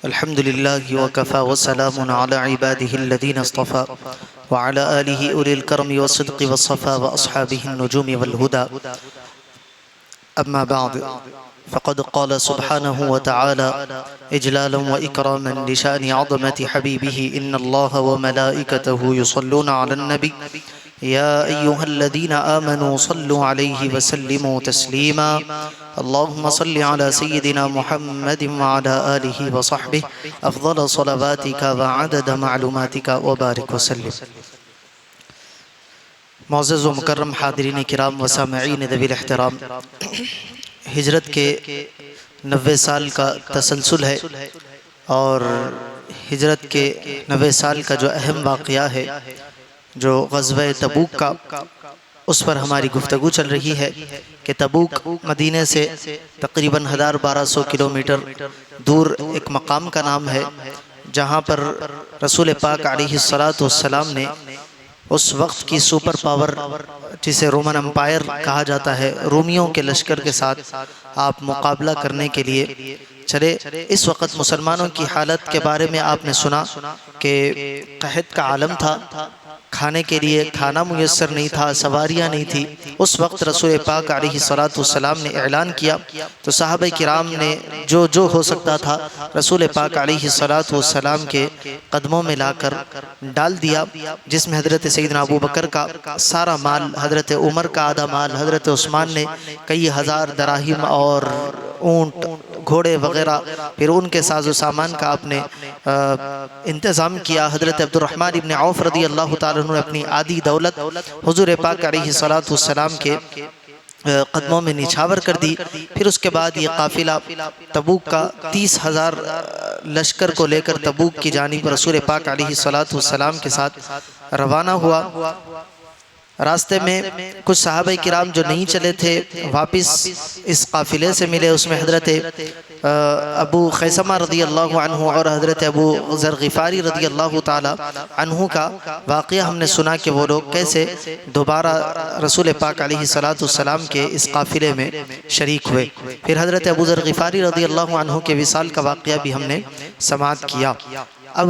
الحمد لله وكفى وسلام على عباده الذين اصطفى وعلى آله أولي الكرم والصدق والصفا وأصحابه النجوم والهدى. أما بعد، فقد قال سبحانه وتعالى إجلالا وإكراما لشأن عظمة حبيبه: إن الله وملائكته يصلون على النبي يا أيها الذين آمنوا صلوا عليه وسلموا تسليما. اللهم صل على سيدنا محمد وعلى آله وصحبه أفضل صلواتك وعدد معلوماتك وبارك وسلم. معزز و مکرم حاضرین کرام و سامعین ذوی الاحترام، ہجرت کے 90 سال کا تسلسل ہے اور ہجرت کے 90 سال کا جو اہم واقعہ ہے، جو غزوہ تبوک کا، اس پر ہماری گفتگو چل رہی ہے کہ تبوک مدینہ سے تقریباً 1200 کلومیٹر دور ایک مقام کا نام ہے، جہاں پر رسول پاک علیہ السلام نے اس وقت کی سپر پاور جسے رومن امپائر کہا جاتا ہے، رومیوں کے لشکر کے ساتھ آپ مقابلہ کرنے کے لیے چلے۔ اس وقت مسلمانوں کی حالت کے بارے میں آپ نے سنا کہ قحط کا عالم تھا، کھانے کے لیے کھانا میسر نہیں تھا، سواریاں نہیں تھی۔ اس وقت رسول پاک علیہ السلام نے اعلان کیا تو صحابہ کرام نے جو ہو سکتا تھا رسول پاک علیہ السلام کے قدموں میں لا کر ڈال دیا، جس میں حضرت سیدنا ابو بکر کا سارا مال، حضرت عمر کا آدھا مال، حضرت عثمان نے کئی ہزار دراہم اور اونٹ، گھوڑے وغیرہ، پھر ان کے ساز و سامان کا آپ نے انتظام کیا۔ حضرت عبد الرحمن ابن عوف رضی اللہ تعالیٰ عنہ نے اپنی آدھی دولت حضور پاک علیہ السلام کے قدموں میں نچھاور کر دی۔ پھر اس کے بعد یہ قافلہ تبوک کا 30,000 لشکر کو لے کر تبوک کی جانب رسول پاک علیہ السلام کے ساتھ روانہ ہوا۔ راستے میں کچھ صحابہ کرام جو نہیں چلے تھے واپس اس قافلے سے ملے، اس میں حضرت ابو خیثمہ رضی اللہ عنہ اور حضرت ابو ذر غفاری رضی اللہ تعالی عنہ کا واقعہ ہم نے سنا کہ وہ لوگ کیسے دوبارہ رسول پاک علیہ السلام کے اس قافلے میں شریک ہوئے۔ پھر حضرت ابو ذر غفاری رضی اللہ عنہ کے وصال کا واقعہ بھی ہم نے سماعت کیا۔ اب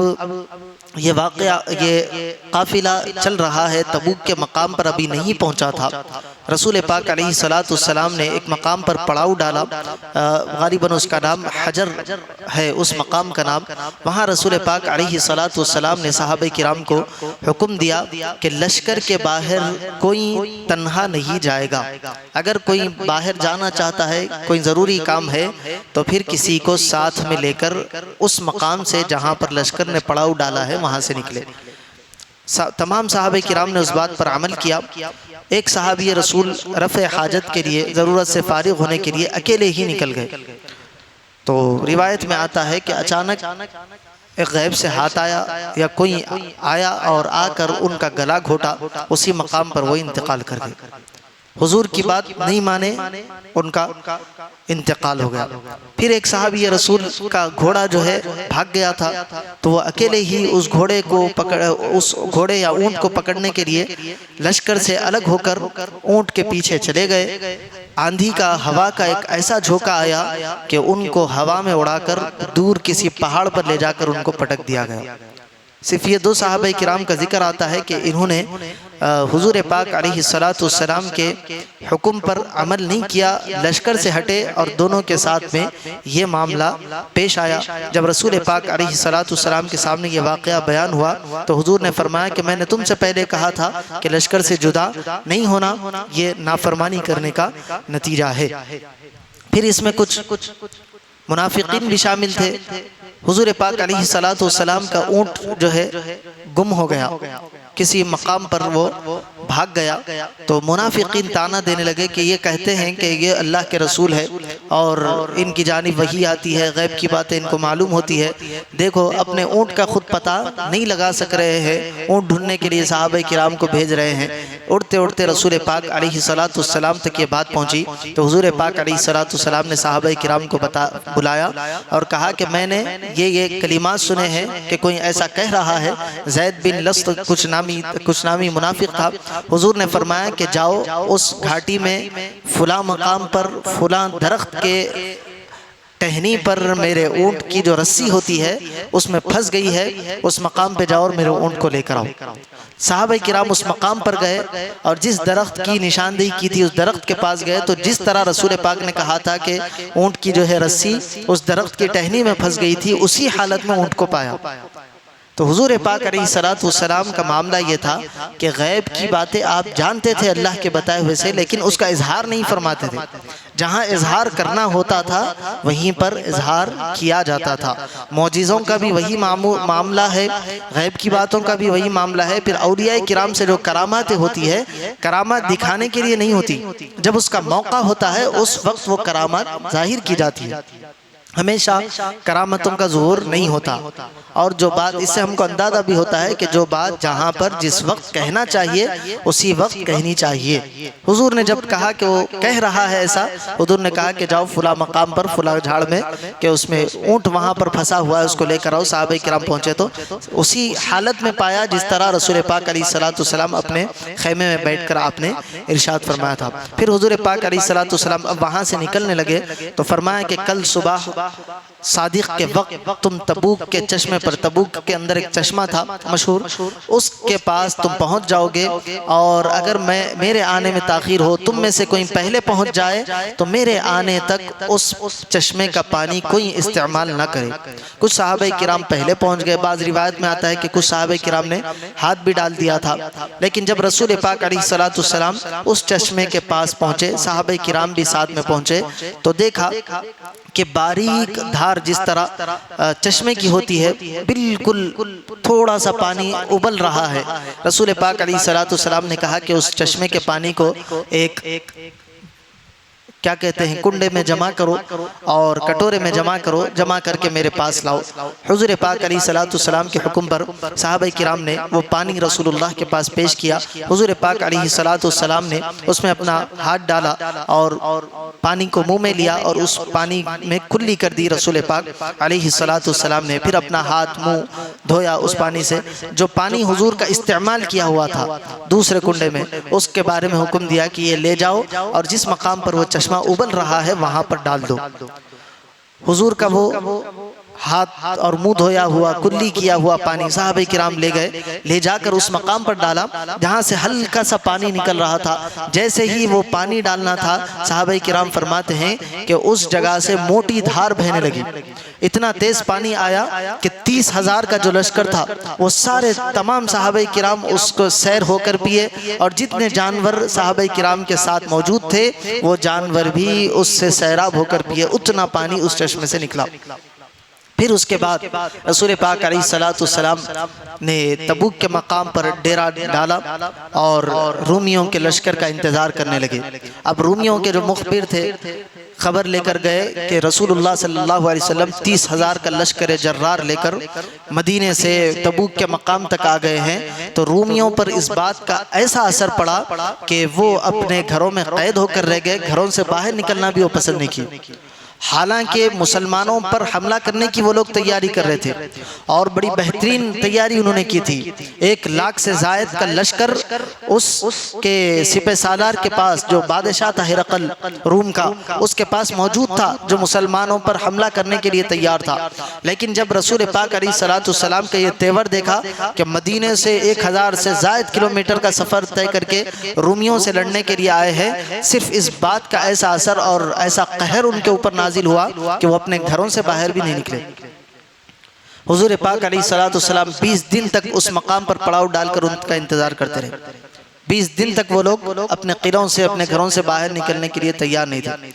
یہ واقعہ، یہ قافلہ چل رہا ہے، تبوک کے مقام پر ابھی نہیں پہنچا تھا۔ رسول پاک علیہ السلام نے ایک مقام پر پڑاؤ ڈالا، غالباً اس کا نام حجر ہے، اس مقام کا نام۔ وہاں رسول پاک علیہ السلام نے صحابہ کرام کو حکم دیا کہ لشکر کے باہر کوئی تنہا نہیں جائے گا، اگر کوئی باہر جانا چاہتا ہے، کوئی ضروری کام ہے، تو پھر کسی کو ساتھ میں لے کر اس مقام سے جہاں پر لشکر نے پڑاؤ ڈالا ہے وہاں سے نکلے۔ تمام صحابہ کرام نے اس بات پر عمل کیا۔ ایک صحابی رسول رفع حاجت کے لیے، ضرورت سے فارغ ہونے کے لیے اکیلے ہی نکل گئے، تو روایت میں آتا ہے کہ اچانک ایک غیب سے ہاتھ آیا یا کوئی آیا اور آ کر ان کا گلا گھوٹا، اسی مقام پر وہ انتقال کر گئے۔ حضور کی بات نہیں مانے، ان کا انتقال ہو گیا۔ پھر ایک صحابی رسول کا گھوڑا جو ہے بھاگ گیا تھا، تو وہ اکیلے ہی اس گھوڑے یا اونٹ کو پکڑنے کے لیے لشکر سے الگ ہو کر اونٹ کے پیچھے چلے گئے۔ آندھی کا، ہوا کا ایک ایسا جھونکا آیا کہ ان کو ہوا میں اڑا کر دور کسی پہاڑ پر لے جا کر ان کو پٹک دیا گیا۔ صرف یہ 2 صحابہ کرام کا ذکر آتا ہے کہ انہوں نے حضور پاک علیہ السلام کے حکم پر عمل نہیں کیا، لشکر سے ہٹے، اور دونوں کے ساتھ میں یہ معاملہ پیش آیا۔ جب رسول پاک علیہ السلام کے سامنے یہ واقعہ بیان ہوا تو حضور نے فرمایا کہ میں نے تم سے پہلے کہا تھا کہ لشکر سے جدا نہیں ہونا، یہ نافرمانی کرنے کا نتیجہ ہے۔ پھر اس میں کچھ منافقین بھی شامل تھے۔ حضور پاک علیہ السلام کا اونٹ جو ہے گم ہو گیا، کسی مقام پر وہ بھاگ گیا، تو منافقین تانا دینے لگے کہ یہ کہتے ہیں کہ یہ اللہ کے رسول ہے اور ان کی جانب وحی آتی ہے، غیب کی باتیں ان کو معلوم ہوتی ہے، دیکھو اپنے اونٹ کا خود پتہ نہیں لگا سک رہے ہیں، اونٹ ڈھونڈنے کے لیے صحابہ کرام کو بھیج رہے ہیں۔ اڑتے اڑتے رسول پاک علیہ السلام تک یہ بات پہنچی تو حضور پاک علیہ السلام نے صحابہ کرام کو بلایا اور کہا کہ میں نے یہ کلمات سنے ہیں کہ کوئی ایسا کہہ رہا ہے، زید بن لست کچھ نامی منافق تھا۔ حضور نے فرمایا کہ جاؤ اس گھاٹی میں فلاں مقام پر فلاں درخت کے ٹہنی پر میرے اونٹ کی جو رسی ہوتی ہے اس میں پھنس گئی ہے، اس مقام پہ جاؤ اور میرے اونٹ کو لے کر آؤ۔ صحابہ کرام اس مقام پر گئے اور جس درخت کی نشاندہی کی تھی اس درخت کے پاس گئے، تو جس طرح رسول پاک نے کہا تھا کہ اونٹ کی جو ہے رسی اس درخت کی ٹہنی میں پھنس گئی تھی، اسی حالت میں اونٹ کو پایا۔ تو حضور پاک علیہ السلام کا معاملہ یہ تھا کہ غیب کی باتیں آپ جانتے تھے اللہ کے بتائے ہوئے سے، لیکن اس کا اظہار نہیں فرماتے تھے۔ جہاں اظہار کرنا ہوتا تھا وہیں پر اظہار کیا جاتا تھا۔ معجزوں کا بھی وہی معاملہ ہے، غیب کی باتوں کا بھی وہی معاملہ ہے۔ پھر اولیاء کرام سے جو کرامات ہوتی ہے، کرامات دکھانے کے لیے نہیں ہوتی، جب اس کا موقع ہوتا ہے اس وقت وہ کرامات ظاہر کی جاتی ہے، ہمیشہ کرامتوں کا ظہور نہیں ہوتا۔ اور جو بات اس سے ہم کو اندازہ بھی ہوتا ہے کہ جو بات جہاں پر جس وقت کہنا چاہیے اسی وقت کہنی چاہیے۔ حضور نے جب کہا کہ وہ کہہ رہا ہے ایسا، حضور نے کہا کہ جاؤ فلاں مقام پر فلاں جھاڑ میں کہ اس میں اونٹ وہاں پر پھنسا ہوا ہے، اس کو لے کر آؤ۔ صحابہ کرام پہنچے تو اسی حالت میں پایا جس طرح رسول پاک علیہ السلام اپنے خیمے میں بیٹھ کر آپ نے ارشاد فرمایا تھا۔ پھر حضور پاک علیہ السلام اب وہاں سے نکلنے لگے تو فرمایا کہ کل صبح صادق کے وقت تم تبوک کے چشمے پر، تبوک کے اندر ایک چشمہ تھا مشہور، اس کے پاس تم پہنچ جاؤ گے، اور اگر میرے آنے میں تاخیر ہو، تم میں سے کوئی پہلے پہنچ جائے تو میرے آنے تک اس چشمے کا پانی کوئی استعمال نہ کرے۔ کچھ صحابہ کرام پہلے پہنچ گئے، بعض روایت میں آتا ہے کہ کچھ صحابہ کرام نے ہاتھ بھی ڈال دیا تھا، لیکن جب رسول پاک علیہ السلام اس چشمے کے پاس پہنچے، صحابہ کرام بھی ساتھ میں پہنچے، تو دیکھا کہ باریک دھار جس طرح چشمے کی ہوتی ہے، بالکل تھوڑا سا پانی ابل رہا ہے۔ رسول پاک علیہ السلام نے کہا کہ اس چشمے کے پانی کو ایک کیا کہتے ہیں کنڈے میں جمع کرو اور کٹورے میں جمع کرو، جمع کر کے میرے پاس لاؤ۔ حضور پاک علیہ السلام کے حکم پر صحابہ کرام نے وہ پانی رسول اللہ کے پاس پیش کیا۔ حضور پاک علیہ السلام نے اس میں اپنا ہاتھ ڈالا اور پانی کو منہ میں لیا اور اس پانی میں کلی کر دی رسول پاک علیہ السلام نے۔ پھر اپنا ہاتھ منہ دھویا اس پانی سے۔ جو پانی حضور کا استعمال کیا ہوا تھا دوسرے کنڈے میں، اس کے بارے میں حکم دیا کہ یہ لے جاؤ اور جس مقام پر وہ چشمہ ابل رہا ہے وہاں پر ڈال دو۔ حضور کا وہ ہاتھ اور منہ دھویا ہوا، کلی کیا ہوا پانی صحابہ کرام لے گئے، لے جا کر اس مقام پر ڈالا جہاں سے ہلکا سا پانی نکل رہا تھا۔ جیسے ہی وہ پانی ڈالنا تھا، صحابہ کرام فرماتے ہیں کہ اس جگہ سے موٹی دھار بہنے لگی۔ اتنا تیز پانی آیا کہ 30,000 کا جو لشکر تھا وہ سارے تمام صحابہ کرام اس کو سیر ہو کر پیے، اور جتنے جانور صحابہ کرام کے ساتھ موجود تھے وہ جانور بھی اس سے سیراب ہو کر پیے۔ اتنا پانی اس چشمے سے نکلا۔ پھر اس کے بعد رسول پاک علیہ السلام نے تبوک کے مقام پر ڈیرا ڈالا اور رومیوں کے لشکر کا انتظار کرنے لگے۔ اب رومیوں کے جو مخبر تھے خبر لے کر گئے کہ رسول اللہ صلی اللہ علیہ وسلم 30,000 کا لشکر جرار لے کر مدینے سے تبوک کے مقام تک آ گئے ہیں۔ تو رومیوں پر اس بات کا ایسا اثر پڑا کہ وہ اپنے گھروں میں قید ہو کر رہ گئے، گھروں سے باہر نکلنا بھی وہ پسند نہیں کی۔ حالانکہ مسلمانوں پر حملہ کرنے کی وہ لوگ تیاری کر رہے تھے اور بڑی بہترین تیاری انہوں نے کی تھی۔ 1,00,000 سے زائد کا لشکر اس کے سپہ سالار کے پاس، جو بادشاہ تھا ہرقل روم کا، اس کے پاس موجود تھا، جو مسلمانوں پر حملہ کرنے کے لیے تیار تھا۔ لیکن جب رسول پاک علیہ السلام کا یہ تیور دیکھا کہ مدینے سے 1,000 سے زائد کلومیٹر کا سفر طے کر کے رومیوں سے لڑنے کے لیے آئے ہیں، صرف اس بات کا ایسا اثر اور ایسا قہر ان کے اوپر نازل ہوا کہ وہ اپنے گھروں سے باہر بھی نہیں نکلے۔ حضور پاک علیہ السلام 20 دن تک اس مقام پر پڑاؤ ڈال کر ان کا انتظار کرتے رہے۔ 20 دن تک وہ لوگ اپنے قلعوں سے، اپنے گھروں سے باہر نکلنے کے لیے تیار نہیں تھے۔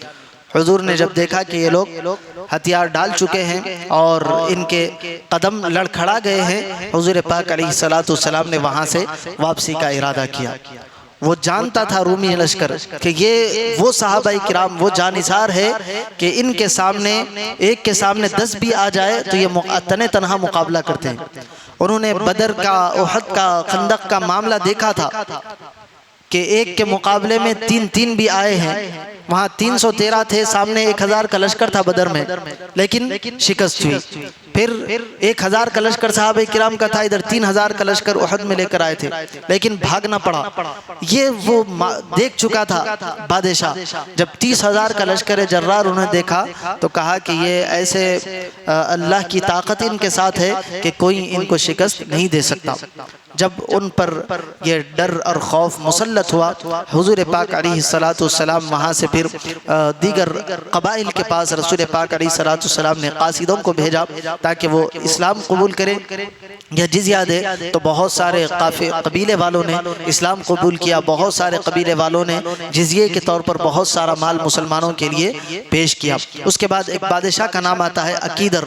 حضور نے جب دیکھا کہ یہ لوگ ہتھیار ڈال چکے ہیں اور ان کے قدم لڑکھڑا گئے ہیں، حضور پاک علیہ السلام نے وہاں سے واپسی کا ارادہ کیا۔ وہ جانتا تھا رومی لشکر کہ یہ وہ صحابہ کرام، وہ جانثار ہے کہ ان کے سامنے ایک کے سامنے 10 بھی آ جائے تو یہ تنہا مقابلہ کرتے ہیں۔ انہوں نے بدر کا، احد کا، خندق کا معاملہ دیکھا تھا کہ ایک کے مقابلے میں 3 بھی آئے ہیں، وہاں 313 تھے، سامنے 1000 کا لشکر تھا بدر میں، لیکن شکست ہوئی۔ پھر 1000 کا لشکر صحابہ کرام کا تھا، ادھر 3000 کا لشکر احد میں لے کر آئے تھے، لیکن بھاگنا پڑا۔ یہ وہ دیکھ چکا تھا بادشاہ، جب 30,000 کا لشکر جرار انہوں نے دیکھا تو کہا کہ یہ ایسے اللہ کی طاقت ان کے ساتھ ہے کہ کوئی ان کو شکست نہیں دے سکتا۔ جب ان پر یہ ڈر اور خوف مسلط ہوا، حضور پاک علیہ السلام وہاں سے پھر دیگر قبائل کے پاس رسول پاک علیہ السلام نے قاصدوں کو بھیجا تاکہ وہ اسلام قبول کرے یا جزیہ دے۔ تو بہت سارے قبیلے والوں نے اسلام قبول کیا، بہت سارے قبیلے والوں نے جزیے کے طور پر بہت سارا مال مسلمانوں کے لیے پیش کیا۔ اس کے بعد ایک بادشاہ کا نام آتا ہے عقیدر،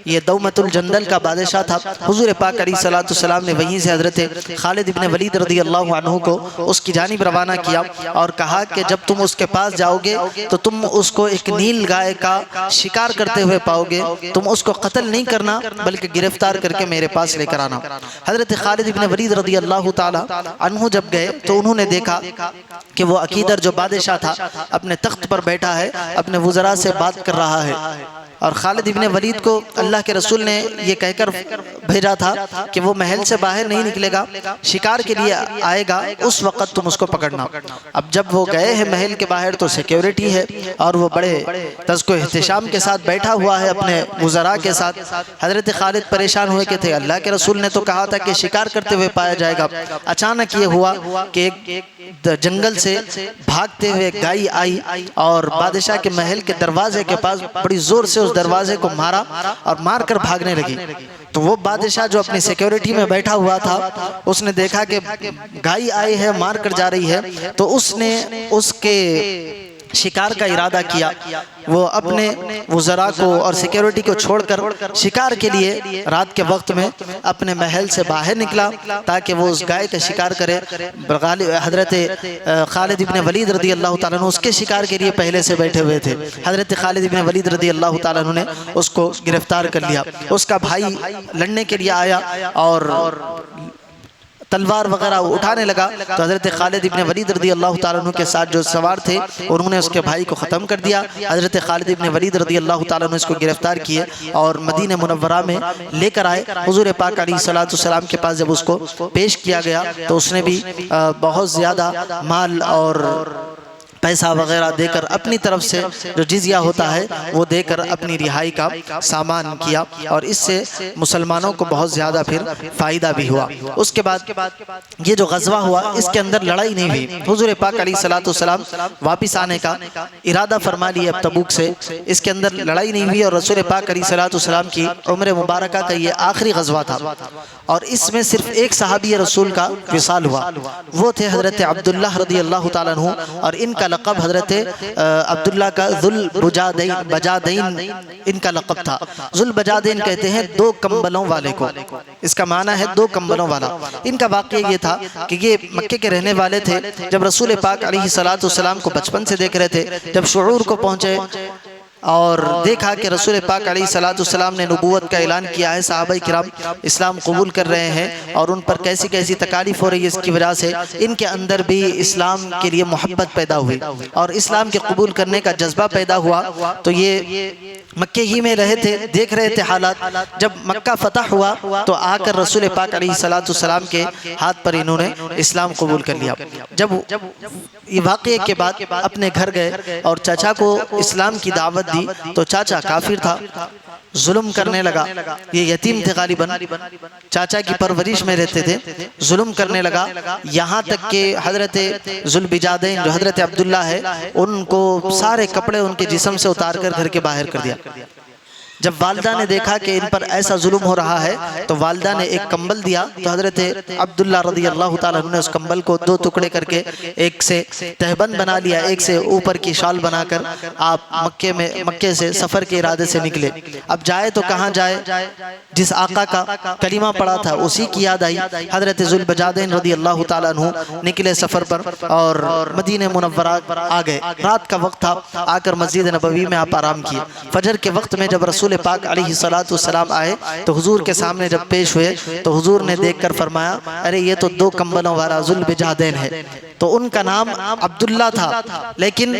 یہ دومت الجندل کا بادشاہ تھا۔ حضور پاک علیہ السلام نے وہیں سے حضرت خالد ابن ولید رضی اللہ عنہ کو اس کی جانب روانہ کیا اور کہا کہ جب تم اس کے پاس جاؤ گے تو تم اس کو ایک نیل گائے کا شکار کرتے ہوئے پاؤ گے، تم اس کو قتل نہیں کرنا بلکہ گرفتار کر کے میرے پاس لے کر آنا۔ حضرت خالد ابن ولید رضی اللہ تعالی عنہ جب گئے تو انہوں نے دیکھا کہ وہ عقیدر جو بادشاہ تھا اپنے تخت پر بیٹھا ہے، اپنے وزراء سے بات کر رہا ہے، اور خالد ابن ولید کو اللہ کے رسول نے یہ کہہ کر بھیجا تھا کہ وہ محل سے باہر نہیں نکلے گا، شکار کے لیے آئے گا، اس وقت تم اس کو پکڑنا۔ اب جب وہ گئے ہیں محل کے باہر تو سیکیورٹی ہے اور وہ بڑے تذک و احتشام کے ساتھ بیٹھا ہوا ہے اپنے وزراء کے ساتھ۔ حضرت خالد پریشان ہوئے کہ تھے اللہ کے رسول نے تو کہا تھا کہ شکار کرتے ہوئے پایا جائے گا۔ اچانک یہ ہوا کہ ایک جنگل سے بھاگتے ہوئے گائے آئی اور بادشاہ کے محل کے دروازے کے پاس بڑی زور سے اس دروازے کو مارا اور مار کر بھاگنے لگی۔ تو وہ بادشاہ جو اپنی سیکیورٹی میں بیٹھا ہوا تھا اس نے دیکھا کہ گائے آئی ہے، مار کر جا رہی ہے، تو اس نے اس کے شکار کا ارادہ کیا۔ وہ اپنے وزراء کو اور سیکیورٹی کو چھوڑ کر شکار کے لیے رات کے وقت میں اپنے محل سے باہر نکلا تاکہ وہ اس گائے کا شکار کرے۔ حضرت خالد ابن ولید رضی اللہ تعالیٰ عنہ اس کے شکار کے لیے پہلے سے بیٹھے ہوئے تھے۔ حضرت خالد ابن ولید رضی اللہ تعالیٰ عنہ نے اس کو گرفتار کر لیا۔ اس کا بھائی لڑنے کے لیے آیا اور تلوار وغیرہ اٹھانے لگا تو حضرت خالد ابن ولید رضی اللہ تعالیٰ عنہ کے ساتھ جو سوار تھے انہوں نے اس کے بھائی کو ختم کر دیا۔ حضرت خالد ابن ولید رضی اللہ تعالیٰ عنہ اس کو گرفتار کیے اور مدینہ منورہ میں لے کر آئے۔ حضور پاک علیہ السلام کے پاس جب اس کو پیش کیا گیا تو اس نے بھی بہت زیادہ مال اور پیسہ وغیرہ دے کر اپنی طرف سے جو جزیہ ہوتا ہے وہ دے کر اپنی رہائی کا سامان کیا، اور اس سے مسلمانوں کو بہت زیادہ پھر فائدہ بھی ہوا۔ اس کے بعد یہ جو غزوہ ہوا اس کے اندر لڑائی نہیں ہوئی۔ حضور پاک علیہ السلام واپس آنے کا ارادہ فرما لیے اب تبوک سے، اس کے اندر لڑائی نہیں ہوئی، اور رسول پاک علیہ السلام کی عمر مبارکہ کا یہ آخری غزوہ تھا، اور اس میں صرف ایک صحابی رسول کا وصال ہوا، وہ تھے حضرت عبداللہ رضی اللہ تعالیٰ عنہ، اور ان کا لقب حضرت عبداللہ کا ذوالبجادین ان کا لقب تھا۔ ذوالبجادین کہتے ہیں 2 کمبلوں والے کو، اس کا معنی ہے 2 کمبلوں والا۔ ان کا واقعہ یہ تھا کہ یہ مکے کے رہنے والے تھے۔ جب رسول پاک علیہ السلام کو بچپن سے دیکھ رہے تھے، جب شعور کو پہنچے اور دیکھا کہ رسول پاک علیہ السلام نے نبوت کا اعلان کیا ہے، صحابہ کرام اسلام قبول کر رہے ہیں اور ان پر کیسی کیسی تکالیف ہو رہی ہے، اس کی وجہ سے ان کے اندر بھی اسلام کے لیے محبت پیدا ہوئی اور اسلام کے قبول کرنے کا جذبہ پیدا ہوا۔ تو یہ مکے ہی میں رہے تھے، دیکھ رہے تھے حالات۔ جب مکہ فتح ہوا تو آ کر رسول پاک علیہ السلام کے ہاتھ پر انہوں نے اسلام قبول کر لیا۔ جب یہ واقعے کے بعد اپنے گھر گئے اور چاچا کو اسلام کی دعوت دی تو چاچا کافر تھا، ظلم کرنے لگا، یہ یتیم تھے غالباً، چاچا کی پرورش میں رہتے تھے، ظلم کرنے لگا، یہاں تک کہ حضرت ذوالبجادین جو حضرت عبداللہ ہے ان کو سارے کپڑے ان کے جسم سے اتار کر گھر کے باہر کر دیا۔ جب والدہ نے دیکھا کہ ان پر ایسا ظلم ہو رہا ہے تو والدہ نے ایک کمبل دیا، تو حضرت عبداللہ رضی اللہ تعالیٰ عنہ نے اس کمبل کو 2 ٹکڑے کر کے ایک سے تہبند بنا لیا، ایک سے اوپر کی شال بنا کر آپ مکے سے سفر کے ارادے سے نکلے۔ اب جائے تو کہاں جائے؟ جس آقا کا کلمہ پڑا تھا اسی کی یاد آئی۔ حضرت ذوالبجادین رضی اللہ تعالیٰ عنہ نکلے سفر پر اور مدینہ منورہ آ گئے۔ رات کا وقت تھا، آ کر مسجد نبوی میں آپ آرام کیے۔ فجر کے وقت میں جب رسول پاک علیہ السلام آئے تو حضور کے سامنے جب پیش ہوئے تو حضور نے دیکھ کر فرمایا ارے یہ تو 2 کمبلوں والا ذوالبجادین ہے۔ تو ان کا نام عبداللہ تھا، لیکن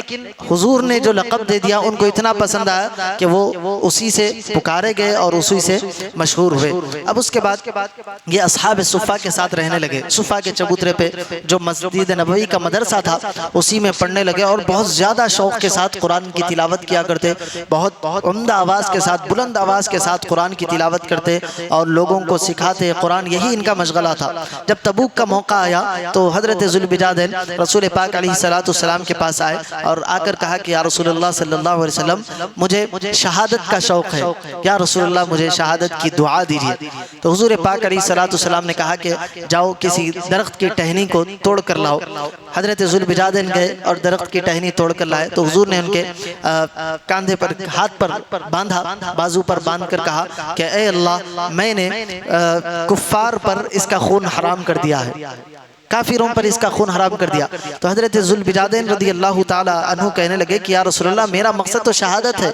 حضور نے جو لقب دے دیا ان کو اتنا پسند آیا کہ وہ اسی سے پکارے گئے اور اسی سے مشہور ہوئے۔ اب اس کے بعد یہ اصحاب صفہ کے ساتھ رہنے لگے، صفہ کے چبوترے پہ جو مسجد نبوی کا مدرسہ تھا اسی میں پڑھنے لگے، اور بہت زیادہ شوق کے ساتھ قرآن کی تلاوت کیا کرتے، بہت عمدہ آواز کے ساتھ، بلند آواز کے ساتھ قرآن کی تلاوت کرتے اور لوگوں کو سکھاتے قرآن، یہی ان کا مشغلہ تھا۔ جب تبوک کا موقع آیا تو حضرت ذوالبجادین رسول پاک علیہ السلام کے پاس آئے اور آ کر کہا کہ یا رسول اللہ صلی اللہ علیہ وسلم مجھے شہادت کا شوق ہے، یا رسول اللہ مجھے شہادت کی دعا دیجیے۔ تو حضور پاک علیہ السلام نے کہا کہ جاؤ کسی درخت کی ٹہنی کو توڑ کر لاؤ۔ حضرت ذوالبجادین گئے اور درخت کی ٹہنی توڑ کر لائے تو حضور نے ان کے کاندھے پر، ہاتھ پر باندھا، بازو پر باندھ کر کہا کہ اے اللہ، میں نے کفار پر اس کا خون حرام کر دیا ہے، کافروں پر اس کا خون حرام کر دیا۔ تو حضرت ذوالبجادین رضی اللہ تعالی عنہ کہنے لگے کہ یا رسول اللہ میرا مقصد تو شہادت ہے،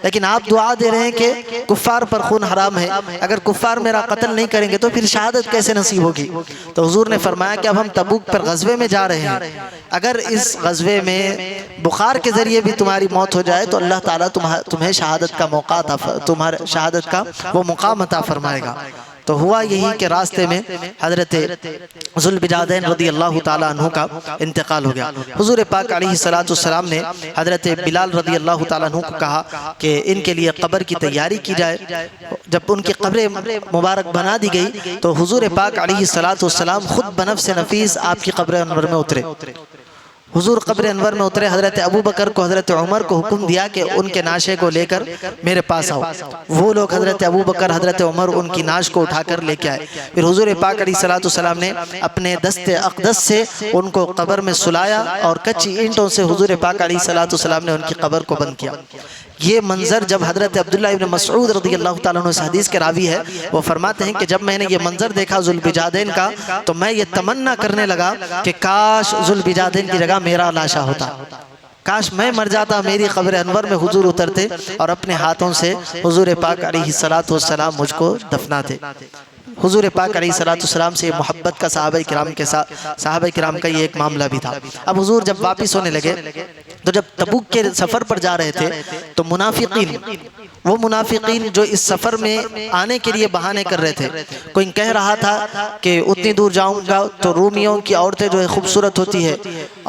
لیکن آپ دعا دے رہے ہیں کہ کفار پر خون حرام ہے، اگر کفار میرا قتل نہیں کریں گے تو پھر شہادت کیسے نصیب ہوگی؟ تو حضور نے فرمایا کہ اب ہم تبوک پر غزوے میں جا رہے ہیں، اگر اس غزوے میں بخار کے ذریعے بھی تمہاری موت ہو جائے تو اللہ تعالیٰ تمہیں شہادت کا موقع عطا، تمہارے شہادت کا وہ مقام عطا فرمائے گا۔ تو ہوا یہی کہ راستے میں حضرت ذوالبجادین رضی اللہ تعالیٰ عنہ کا انتقال ہو گیا۔ حضور پاک علیہ السلام نے حضرت بلال رضی اللہ تعالیٰ عنہ کو کہا کہ ان کے لیے قبر کی تیاری کی جائے۔ جب ان کی قبر مبارک بنا دی گئی تو حضور پاک علیہ السلام خود بنفس نفیس آپ کی قبر انور میں اترے۔ حضور قبر انور میں اترے، حضرت ابو بکر کو، حضرت عمر کو حکم دیا کہ ان کے ناشے کو لے کر میرے پاس آؤ۔ وہ لوگ حضرت ابو بکر، حضرت عمر ان کی ناش کو اٹھا کر لے کے آئے۔ پھر حضور پاک علیہ السلام نے اپنے دست اقدس سے ان کو قبر میں سلایا اور کچی اینٹوں سے حضور پاک علیہ السلام نے ان کی قبر کو بند کیا۔ یہ منظر جب حضرت عبداللہ ابن مسعود رضی اللہ تعالیٰ عنہ اس حدیث کے راوی ہے، وہ فرماتے ہیں کہ جب میں نے یہ منظر دیکھا ذوالبجادین کا تو میں یہ تمنا کرنے لگا کہ کاش ذوالبجادین کی جگہ میرا لاشا ہوتا، کاش میں مر جاتا، میری قبر انور میں حضور اترتے اور اپنے ہاتھوں سے حضور پاک علیہ السلام مجھ کو دفناتے۔ حضور پاک علیہ السلام سے محبت کا صحابہ کرام کا یہ ایک معاملہ بھی تھا۔ اب حضور جب واپس ہونے لگے تو جب تبوک کے سفر پر جا رہے تھے تو وہ منافقین جو اس سفر میں آنے کے لیے بہانے کر رہے تھے، کوئی کہہ رہا تھا کہ اتنی دور جاؤں گا تو رومیوں کی عورتیں جو ہے خوبصورت ہوتی ہے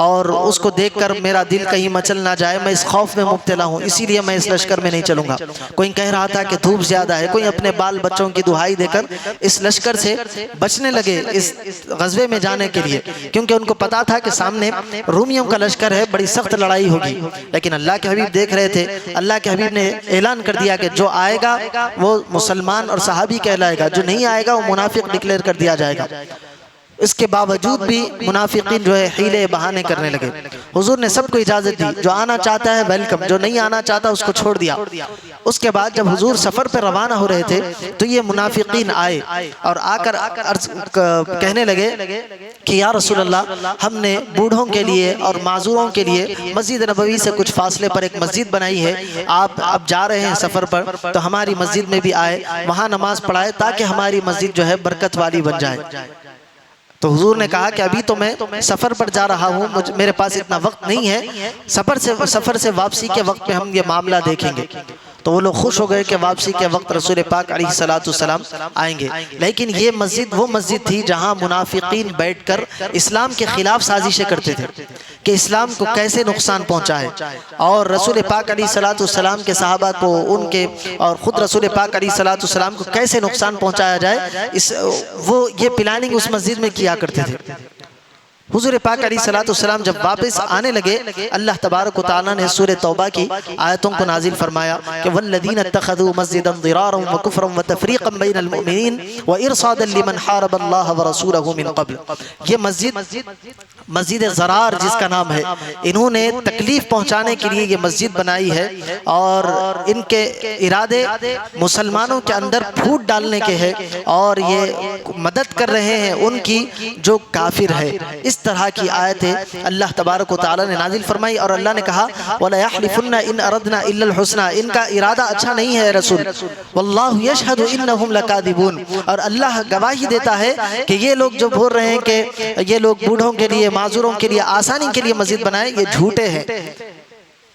اور اس کو دیکھ کر میرا دل کہیں مچل نہ جائے، میں اس خوف میں مبتلا ہوں، اسی لیے میں اس لشکر میں نہیں چلوں گا۔ کوئی کہہ رہا تھا کہ دھوپ زیادہ ہے، کوئی اپنے بال بچوں کی دہائی دے کر اس لشکر سے بچنے لگے اس غزوے میں جانے کے لیے، کیونکہ ان کو پتا تھا کہ سامنے رومیوں کا لشکر ہے، بڑی سخت لڑائی ہوگی۔ لیکن اللہ کے حبیب دیکھ رہے تھے، اللہ کے حبیب نے اعلان کر دیا کہ جو آئے گا وہ مسلمان اور صحابی کہلائے گا، جو نہیں آئے گا وہ منافق ڈکلیئر کر دیا جائے گا۔ اس کے باوجود بھی منافقین جو ہے حیلے بہانے کرنے لگے۔ حضور نے سب کو اجازت دی، جو آنا چاہتا ہے ویلکم، جو نہیں آنا چاہتا اس کو چھوڑ دیا۔ اس کے بعد جب حضور سفر پہ روانہ ہو رہے تھے تو یہ منافقین آئے اور آ کر کہنے لگے کہ یا رسول اللہ، ہم نے بوڑھوں کے لیے اور معذوروں کے لیے مسجد نبوی سے کچھ فاصلے پر ایک مسجد بنائی ہے، آپ اب جا رہے ہیں سفر پر تو ہماری مسجد میں بھی آئے، وہاں نماز پڑھائے تاکہ ہماری مسجد جو ہے برکت والی بن جائے۔ تو حضور نے کہا کہ ابھی تو میں سفر پر جا رہا ہوں، میرے پاس اتنا وقت نہیں ہے، سفر سے واپسی کے وقت میں ہم یہ معاملہ دیکھیں گے۔ تو وہ لوگ خوش ہو گئے کہ واپسی کے وقت رسول پاک علیہ السلام آئیں گے۔ لیکن یہ مسجد وہ مسجد تھی جہاں منافقین بیٹھ کر اسلام کے خلاف سازشیں کرتے تھے کہ اسلام کو کیسے نقصان پہنچائے، اور رسول پاک علیہ السلام کے صحابہ کو ان کے اور خود رسول پاک علیہ السلام کو کیسے نقصان پہنچایا جائے، وہ یہ پلاننگ اس مسجد میں کیا کرتے تھے۔ حضور پاک علیہ السلام جب واپس آنے لگے، اللہ تبارک و تعالیٰ نے سورہ توبہ کی آیتوں کو نازل فرمایا کہ وَالَّذِينَ اتَّخَذُوا مَسْجِدًا ضِرَارًا وَكُفْرًا وَتَفْرِيقًا بَيْنَ الْمُؤْمِنِينَ وَإِرْصَادًا لِمَنْ حَارَبَ اللَّهَ وَرَسُولَهُ مِنْ قَبْلِ۔ یہ مسجد زرار جس کا نام ہے، انہوں نے تکلیف پہنچانے کے لیے یہ مسجد بنائی ہے اور ان کے ارادے مسلمانوں کے اندر پھوٹ ڈالنے کے ہیں اور یہ مدد کر رہے ہیں ان کی جو کافر ہے۔ اس طرح کی آیتیں اللہ تبارک و تعالیٰ نے نازل فرمائی، اور اللہ نے کہا وَلَا يَحْلِفُنَّ إِنْ أَرَدْنَا إِلَّا الْحُسْنَى، ان کا ارادہ اچھا نہیں ہے رسول، وَاللَّهُ يَشْهَدُ إِنَّهُمْ لَكَاذِبُونَ، اور اللہ گواہی دیتا ہے کہ یہ لوگ جو بول رہے ہیں کہ یہ لوگ بوڑھوں کے لیے، معذوروں کے لیے، آسانی کے لیے مسجد بنائے، یہ جھوٹے ہیں،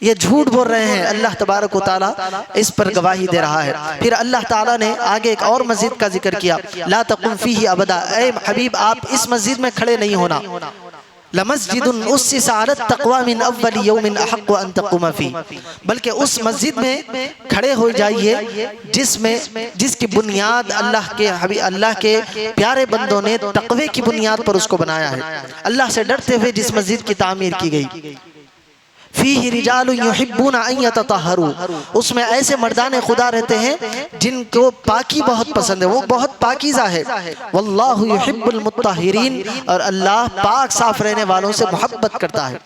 یہ جھوٹ بول رہے ہیں۔ اللہ تبارک و تعالیٰ اس پر گواہی دے رہا ہے۔ پھر اللہ تعالیٰ نے آگے ایک اور مسجد کا ذکر کیا، لا تقم فیہ ابدا، اے حبیب آپ اس مسجد میں کھڑے نہیں ہونا، لمسجد اسس علی التقوی من اول یوم احق ان تقوم فیہ، بلکہ اس مسجد میں کھڑے ہو جائیے جس کی بنیاد اللہ کے پیارے بندوں نے تقوی کی بنیاد پر اس کو بنایا ہے، اللہ سے ڈرتے ہوئے جس مسجد کی تعمیر کی گئی۔ فیہ رجال یحبون ان یتطہروا، اس میں ایسے مردان خدا رہتے ہیں جن کو پاکی بہت پسند ہے، وہ بہت پاکیزہ ہے، واللہ یحب المطہرین، اور اللہ پاک صاف رہنے والوں سے محبت کرتا ہے۔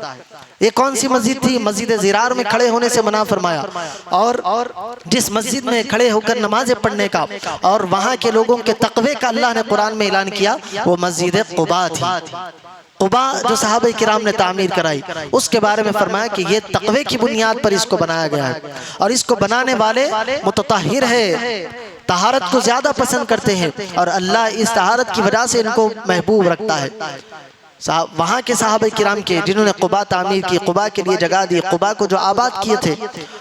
یہ کون سی مسجد تھی؟ مسجد زرار میں کھڑے ہونے سے منع فرمایا، اور جس مسجد میں کھڑے ہو کر نمازیں پڑھنے کا اور وہاں کے لوگوں کے تقوی کا اللہ نے قرآن میں اعلان کیا، وہ مسجد قباء تھی۔ قباء جو صحابہ کرام نے تعمیر کرائی، اس کے بارے میں فرمایا کہ یہ تقوی کی بنیاد پر اس کو بنایا گیا ہے، اور اس کو بنانے والے متطہر ہے، طہارت کو زیادہ پسند کرتے ہیں، اور اللہ اس طہارت کی وجہ سے ان کو محبوب رکھتا ہے۔ وہاں کے صحابہ کرام کے جنہوں نے قباء تعمیر کی، قباء کے لیے جگہ دی، قباء کو جو آباد کیے تھے،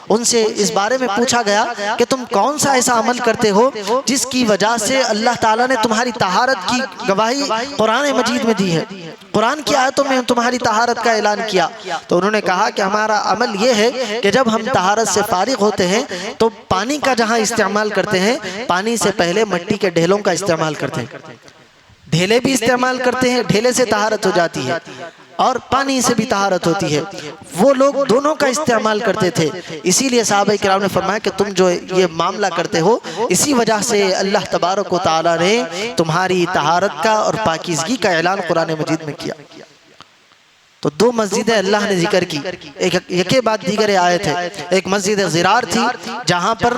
ان سے اس بارے میں پوچھا گیا کہ تم کون سا ایسا عمل کرتے ہو جس کی وجہ سے اللہ تعالیٰ نے تمہاری طہارت کی گواہی قرآن مجید میں دی ہے، قرآن کی آیتوں میں تمہاری طہارت کا اعلان کیا؟ تو انہوں نے کہا کہ ہمارا عمل یہ ہے کہ جب ہم طہارت سے فارغ ہوتے ہیں تو پانی کا جہاں استعمال کرتے ہیں، پانی سے پہلے مٹی کے ڈھیلوں کا استعمال کرتے ہیں، ڈھیلے بھی استعمال کرتے ہیں، ڈھیلے سے طہارت ہو جاتی ہے اور پانی سے بھی طہارت ہوتی ہے، وہ لوگ دونوں کا استعمال کرتے تھے۔ اسی لیے صحابہ کرام نے فرمایا کہ تم جو یہ معاملہ کرتے ہو، اسی وجہ سے اللہ تبارک و تعالیٰ نے تمہاری طہارت کا اور پاکیزگی کا اعلان قرآن مجید میں کیا۔ تو دو مسجدیں اللہ نے ذکر کی، ایک کے بعد دیگر آیت ہے۔ ایک مسجد زرار تھی جہاں پر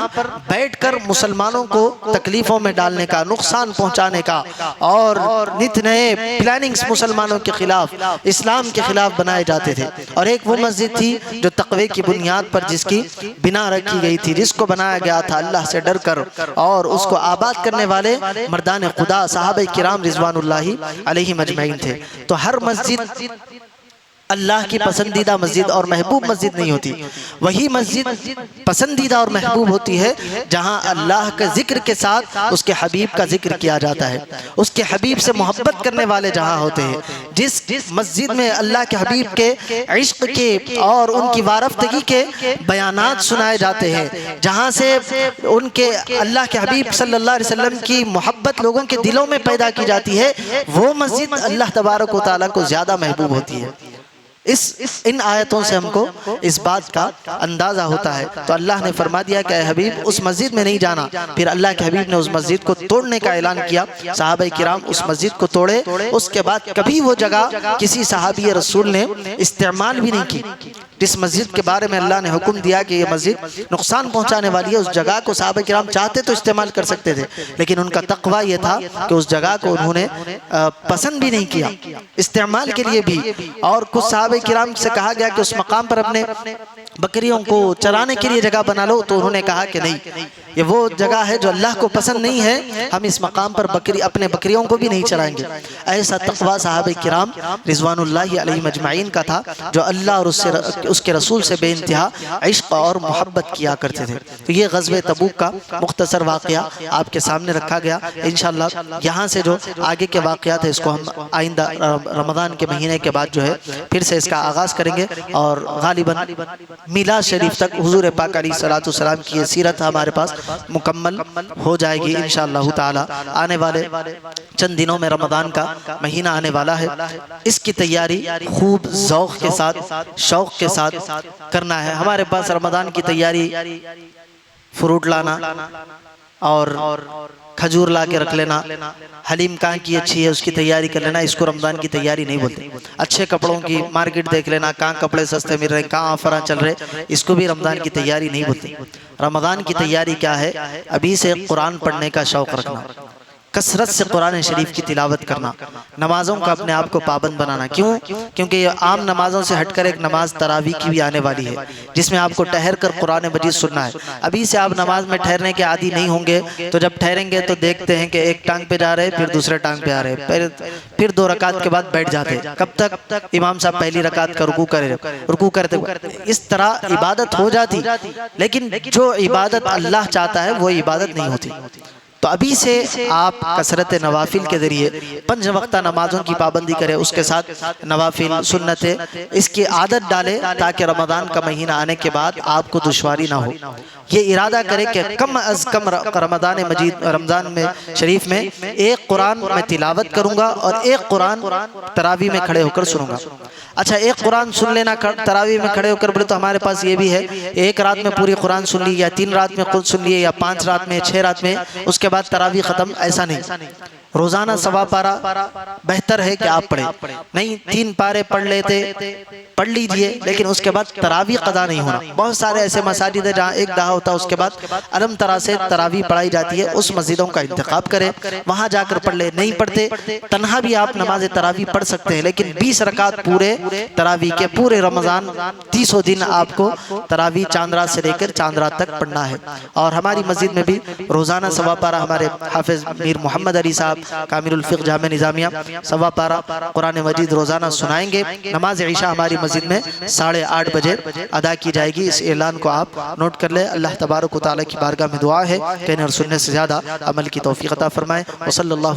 بیٹھ کر مسلمانوں کو تکلیفوں میں ڈالنے کا، نقصان پہنچانے کا اور نت نئے پلاننگز مسلمانوں کے خلاف، اسلام کے خلاف بنائے جاتے تھے، اور ایک وہ مسجد تھی جو تقوی کی بنیاد پر جس کی بنا رکھی گئی تھی، جس کو بنایا گیا تھا اللہ سے ڈر کر، اور اس کو آباد کرنے والے مردان خدا صحابہ کرام رضوان اللہ علیہم اجمعین تھے۔ تو ہر مسجد اللہ کی پسندیدہ مسجد اور محبوب مسجد نہیں ہوتی، وہی مسجد پسندیدہ اور محبوب ہوتی ہے جہاں اللہ کے ذکر کے ساتھ اس کے حبیب کا ذکر کیا جاتا ہے، اس کے حبیب سے محبت کرنے والے جہاں ہوتے ہیں۔ جس مسجد میں اللہ کے حبیب کے عشق کے اور ان کی وارفتگی کے بیانات سنائے جاتے ہیں، جہاں سے ان کے اللہ کے حبیب صلی اللہ علیہ وسلم کی محبت لوگوں کے دلوں میں پیدا کی جاتی ہے، وہ مسجد اللہ تبارک و تعالیٰ کو زیادہ محبوب ہوتی ہے۔ ان آیتوں سے ہم کو اس بات کا اندازہ ہوتا ہے۔ تو اللہ نے فرما دیا کہ اے حبیب اس مسجد میں نہیں جانا، پھر اللہ کے حبیب نے اس مسجد کو توڑنے کا اعلان کیا، صحابہ کرام اس مسجد کو توڑے، اس کے بعد کبھی وہ جگہ کسی صحابی رسول نے استعمال بھی نہیں کی۔ جس مسجد کے بارے میں اللہ نے حکم دیا کہ یہ مسجد نقصان پہنچانے والی ہے، اس جگہ کو صحابہ کرام چاہتے تو استعمال کر سکتے تھے، لیکن ان کا تقوی یہ تھا کہ اس جگہ کو انہوں نے پسند بھی نہیں کیا استعمال کے لیے بھی۔ اور کچھ صحابہ کرام سے کہا گیا کہ اس مقام پر اپنے بکریوں کو چرانے کے لیے جگہ بنا لو، تو انہوں نے کہا کہ نہیں، یہ وہ جگہ ہے جو اللہ کو پسند نہیں ہے، ہم اس مقام پر اپنے بکریوں کو بھی نہیں چرائیں گے۔ ایسا تقوی صحابہ کرام رضوان اللہ علیہم اجمعین کا تھا، جو اللہ اور اس کے رسول سے بے انتہا عشق اور محبت کیا کرتے تھے۔ تو یہ غزوہ تبوک کا مختصر واقعہ آپ کے سامنے رکھا گیا۔ انشاءاللہ یہاں سے جو آگے کے واقعات ہیں اس کو ہم آئندہ رمضان کے مہینے کے بعد جو ہے پھر سے اس کا آغاز کریں گے، اور غالباً میلاد شریف تک حضور پاک علیہ الصلوۃ والسلام کی سیرت ہمارے پاس مکمل ہو جائے گی انشاءاللہ تعالی۔ آنے والے چند دنوں میں رمضان کا مہینہ آنے والا ہے، اس کی تیاری خوب ذوق کے ساتھ، شوق کے ساتھ کرنا ہے۔ ہمارے پاس رمضان کی تیاری فروٹ لانا اور کھجور لا کے رکھ لینا، حلیم کہاں کی اچھی ہے اس کی تیاری کر لینا، اس کو رمضان کی تیاری نہیں بولتے۔ اچھے کپڑوں کی مارکیٹ دیکھ لینا، کہاں کپڑے سستے مل رہے ہیں، کہاں آفراں چل رہے، اس کو بھی رمضان کی تیاری نہیں بولتے۔ رمضان کی تیاری کیا ہے؟ ابھی سے قرآن پڑھنے کا شوق رکھنا، کثرت سے قرآن شریف کی تلاوت کرنا، نمازوں کا اپنے آپ کو پابند بنانا۔ کیوں؟ کیونکہ یہ عام نمازوں سے ہٹ کر ایک نماز تراویح کی بھی آنے والی ہے، جس میں آپ کو ٹھہر کر قرآن مجید سننا ہے۔ ابھی سے آپ نماز میں ٹھہرنے کے عادی نہیں ہوں گے تو جب ٹھہریں گے تو دیکھتے ہیں کہ ایک ٹانگ پہ جا رہے پھر دوسرے ٹانگ پہ آ رہے، پھر 2 رکعت کے بعد بیٹھ جاتے۔ کب تک؟ امام صاحب پہلی رکعت کا رکوع کرتے، اس طرح عبادت ہو جاتی، لیکن جو عبادت اللہ چاہتا ہے وہ عبادت نہیں ہوتی۔ تو ابھی سے آپ کثرت نوافل کے ذریعے 5 وقتہ نمازوں کی پابندی کریں، اس کے ساتھ نوافل سنتیں اس کی عادت ڈالیں، تاکہ رمضان کا مہینہ آنے کے بعد آپ کو دشواری نہ ہو۔ یہ ارادہ کریں کہ کم از کم رمضان میں شریف میں ایک قرآن میں تلاوت کروں گا اور ایک قرآن تراویح میں کھڑے ہو کر سنوں گا۔ اچھا، ایک قرآن سن لینا تراویح میں کھڑے ہو کر، بولے تو ہمارے پاس یہ بھی ہے، ایک رات میں پوری قرآن سن لی، یا 3 رات میں خود سن لیے، یا 5 رات میں، 6 رات میں، اس کے بعد تراویح ختم۔ ایسا نہیں، روزانہ 1.25 پارہ بہتر ہے کہ آپ پڑھیں۔ نہیں 3 پارے پڑھ لیجئے، لیکن اس کے بعد تراویح قضا نہیں ہونا۔ بہت سارے ایسے مساجد ہیں جہاں 1 دہا ہوتا ہے، اس کے بعد علم طرح سے تراویح پڑھائی جاتی ہے، اس مسجدوں کا انتخاب کریں، وہاں جا کر پڑھ لیں۔ نہیں پڑھتے تنہا بھی آپ نماز تراویح پڑھ سکتے ہیں، لیکن 20 رکعت پورے تراویح کے، پورے رمضان 30 دن آپ کو تراویح چاند رات سے لے کر چاند رات تک پڑھنا ہے۔ اور ہماری مسجد میں بھی روزانہ 1.25 پارہ ہمارے حافظ میر محمد علی صاحب کامل الفقہ جامع نظامیہ 1.25 پارہ قرآن مجید روزانہ سنائیں گے۔ نماز عشاء ہماری مسجد میں 8:30 بجے ادا کی جائے گی۔ اس اعلان کو آپ نوٹ کر لیں۔ اللہ تبارک و تعالیٰ کی بارگاہ میں دعا ہے کہ اور سننے سے زیادہ عمل کی توفیق عطا فرمائے۔ وصلی اللہ